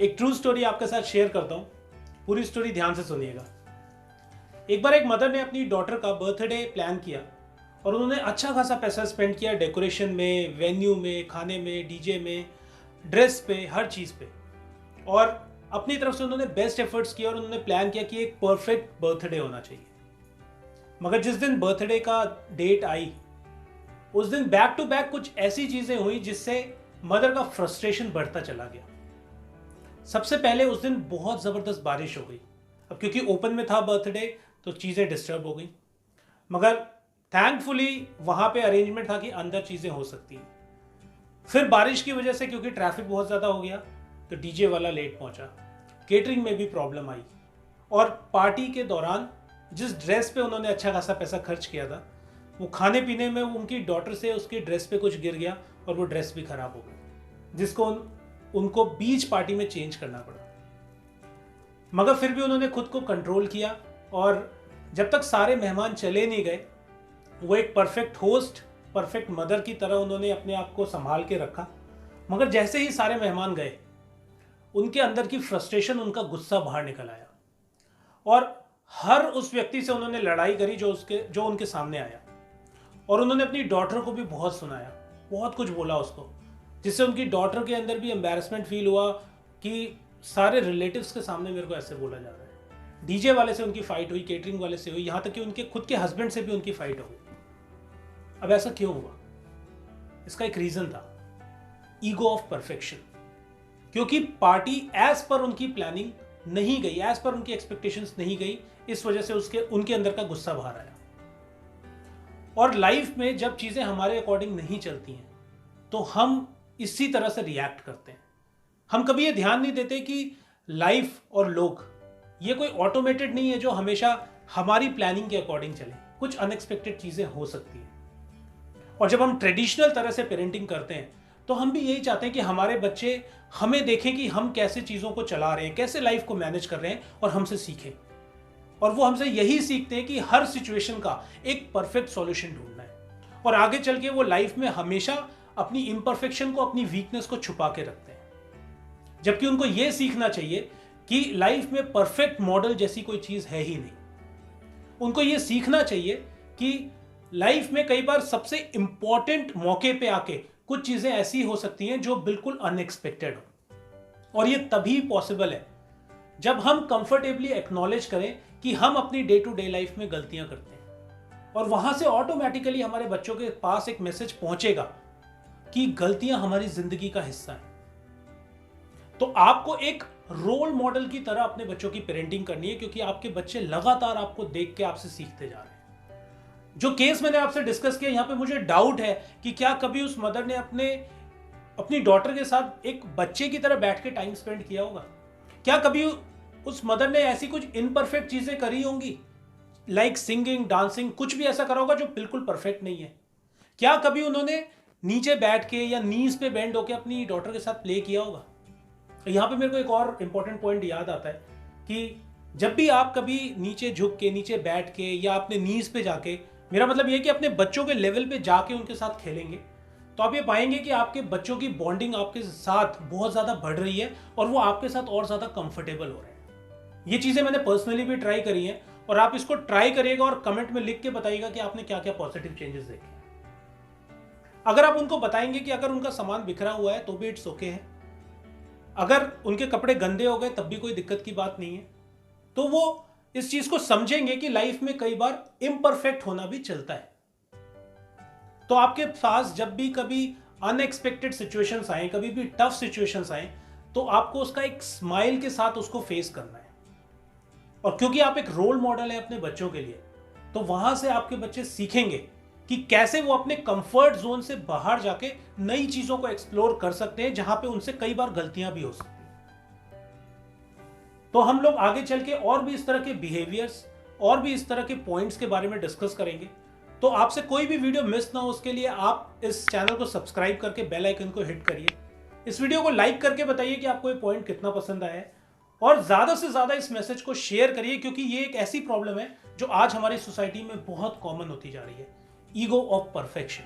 एक true story आपके साथ शेयर करता हूँ, पूरी स्टोरी ध्यान से सुनिएगा। एक बार एक मदर ने अपनी डॉटर का बर्थडे प्लान किया और उन्होंने अच्छा खासा पैसा स्पेंड किया डेकोरेशन में, वेन्यू में, खाने में, डीजे में, ड्रेस पे, हर चीज़ पे। और अपनी तरफ से उन्होंने बेस्ट एफर्ट्स किया और उन्होंने प्लान किया कि एक परफेक्ट बर्थडे होना चाहिए। मगर जिस दिन बर्थडे का डेट आई, उस दिन बैक टू बैक कुछ ऐसी चीज़ें हुई जिससे मदर का फ्रस्ट्रेशन बढ़ता चला गया। सबसे पहले उस दिन बहुत ज़बरदस्त बारिश हो गई। अब क्योंकि ओपन में था बर्थडे तो चीज़ें डिस्टर्ब हो गई, मगर थैंकफुली वहाँ पे अरेंजमेंट था कि अंदर चीज़ें हो सकती हैं। फिर बारिश की वजह से क्योंकि ट्रैफिक बहुत ज़्यादा हो गया तो डीजे वाला लेट पहुँचा, केटरिंग में भी प्रॉब्लम आई और पार्टी के दौरान जिस ड्रेस पे उन्होंने अच्छा खासा पैसा खर्च किया था, वो खाने पीने में उनकी डॉटर से उसकी ड्रेस पे कुछ गिर गया और वो ड्रेस भी खराब हो गई, जिसको उनको बीच पार्टी में चेंज करना पड़ा। मगर फिर भी उन्होंने खुद को कंट्रोल किया और जब तक सारे मेहमान चले नहीं गए, वो एक परफेक्ट होस्ट, परफेक्ट मदर की तरह उन्होंने अपने आप को संभाल के रखा। मगर जैसे ही सारे मेहमान गए, उनके अंदर की फ्रस्ट्रेशन, उनका गुस्सा बाहर निकल आया और हर उस व्यक्ति से उन्होंने लड़ाई करी जो उनके सामने आया। और उन्होंने अपनी डॉटर को भी बहुत सुनाया, बहुत कुछ बोला उसको, जिससे उनकी डॉटर के अंदर भी एम्बैरेसमेंट फील हुआ कि सारे रिलेटिव्स के सामने मेरे को ऐसे बोला जा रहा है। डीजे वाले से उनकी फाइट हुई, केटरिंग वाले से हुई, यहाँ तक कि उनके खुद के हस्बैंड से भी उनकी फाइट हो गई। अब ऐसा क्यों हुआ? इसका एक रीजन था, ईगो ऑफ परफेक्शन। क्योंकि पार्टी एज पर उनकी प्लानिंग नहीं गई, एज पर उनकी एक्सपेक्टेशंस नहीं गई, इस वजह से उनके अंदर का गुस्सा बाहर आया। और लाइफ में जब चीजें हमारे अकॉर्डिंग नहीं चलती हैं तो हम इसी तरह से रिएक्ट करते हैं। हम कभी ये ध्यान नहीं देते कि लाइफ और लोग ये कोई ऑटोमेटेड नहीं है जो हमेशा हमारी प्लानिंग के अकॉर्डिंग चले। कुछ अनएक्सपेक्टेड चीजें हो सकती हैं। और जब हम ट्रेडिशनल तरह से पेरेंटिंग करते हैं तो हम भी यही चाहते हैं कि हमारे बच्चे हमें देखें कि हम कैसे चीज़ों को चला रहे हैं, कैसे लाइफ को मैनेज कर रहे हैं, और हमसे सीखें। और वो हमसे यही सीखते हैं कि हर सिचुएशन का एक परफेक्ट सॉल्यूशन ढूंढना है, और आगे चल के वो लाइफ में हमेशा अपनी इम्परफेक्शन को, अपनी वीकनेस को छुपा के रखते हैं। जबकि उनको ये सीखना चाहिए कि लाइफ में परफेक्ट मॉडल जैसी कोई चीज़ है ही नहीं। उनको ये सीखना चाहिए कि लाइफ में कई बार सबसे इंपॉर्टेंट मौके पे आके कुछ चीजें ऐसी हो सकती हैं जो बिल्कुल अनएक्सपेक्टेड हो। और ये तभी पॉसिबल है जब हम कंफर्टेबली एक्नॉलेज करें कि हम अपनी डे टू डे लाइफ में गलतियां करते हैं, और वहां से ऑटोमेटिकली हमारे बच्चों के पास एक मैसेज पहुंचेगा कि गलतियां हमारी जिंदगी का हिस्सा हैं। तो आपको एक रोल मॉडल की तरह अपने बच्चों की पेरेंटिंग करनी है, क्योंकि आपके बच्चे लगातार आपको देख के आपसे सीखते जा रहे हैं। जो केस मैंने आपसे डिस्कस किया, यहाँ पे मुझे डाउट है कि क्या कभी उस मदर ने अपनी डॉटर के साथ एक बच्चे की तरह बैठ के टाइम स्पेंड किया होगा? क्या कभी उस मदर ने ऐसी कुछ इनपरफेक्ट चीजें करी होंगी, लाइक सिंगिंग, डांसिंग, कुछ भी ऐसा करा होगा जो बिल्कुल परफेक्ट नहीं है? क्या कभी उन्होंने नीचे बैठ के या नीज पे बेंड होकर अपनी डॉटर के साथ प्ले किया होगा? यहाँ पे मेरे को एक और इंपॉर्टेंट पॉइंट याद आता है कि जब भी आप कभी नीचे झुक के, नीचे बैठ के, या अपने नीज पे जाके, मेरा मतलब ये कि अपने बच्चों के लेवल पे जाके उनके साथ खेलेंगे, तो आप ये पाएंगे कि आपके बच्चों की बॉन्डिंग आपके साथ बहुत ज़्यादा बढ़ रही है और वो आपके साथ और ज़्यादा कंफर्टेबल हो रहे हैं। ये चीज़ें मैंने पर्सनली भी ट्राई करी हैं, और आप इसको ट्राई करिएगा और कमेंट में लिख के बताइएगा कि आपने क्या क्या पॉजिटिव चेंजेस देखे। अगर आप उनको बताएंगे कि अगर उनका सामान बिखरा हुआ है तो भी इट्स ओके है, अगर उनके कपड़े गंदे हो गए तब भी कोई दिक्कत की बात नहीं है, तो वो इस चीज को समझेंगे कि लाइफ में कई बार इम्परफेक्ट होना भी चलता है। तो आपके पास जब भी कभी अनएक्सपेक्टेड सिचुएशंस आए, कभी भी टफ सिचुएशंस आए, तो आपको उसका एक स्माइल के साथ उसको फेस करना है। और क्योंकि आप एक रोल मॉडल है अपने बच्चों के लिए, तो वहां से आपके बच्चे सीखेंगे कि कैसे वो अपने कंफर्ट जोन से बाहर जाके नई चीजों को एक्सप्लोर कर सकते हैं, जहां पे उनसे कई बार गलतियां भी हो सकती हैं। तो हम लोग आगे चल के और भी इस तरह के बिहेवियर्स और भी इस तरह के पॉइंट्स के बारे में डिस्कस करेंगे। तो आपसे कोई भी वीडियो मिस ना हो, उसके लिए आप इस चैनल को सब्सक्राइब करके बेल आइकन को हिट करिए। इस वीडियो को लाइक करके बताइए कि आपको ये पॉइंट कितना पसंद आया है, और ज़्यादा से ज़्यादा इस मैसेज को शेयर करिए, क्योंकि ये एक ऐसी प्रॉब्लम है जो आज हमारी सोसाइटी में बहुत कॉमन होती जा रही है, ईगो ऑफ परफेक्शन।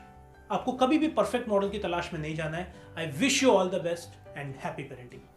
आपको कभी भी परफेक्ट मॉडल की तलाश में नहीं जाना है। I wish you all the best and happy parenting.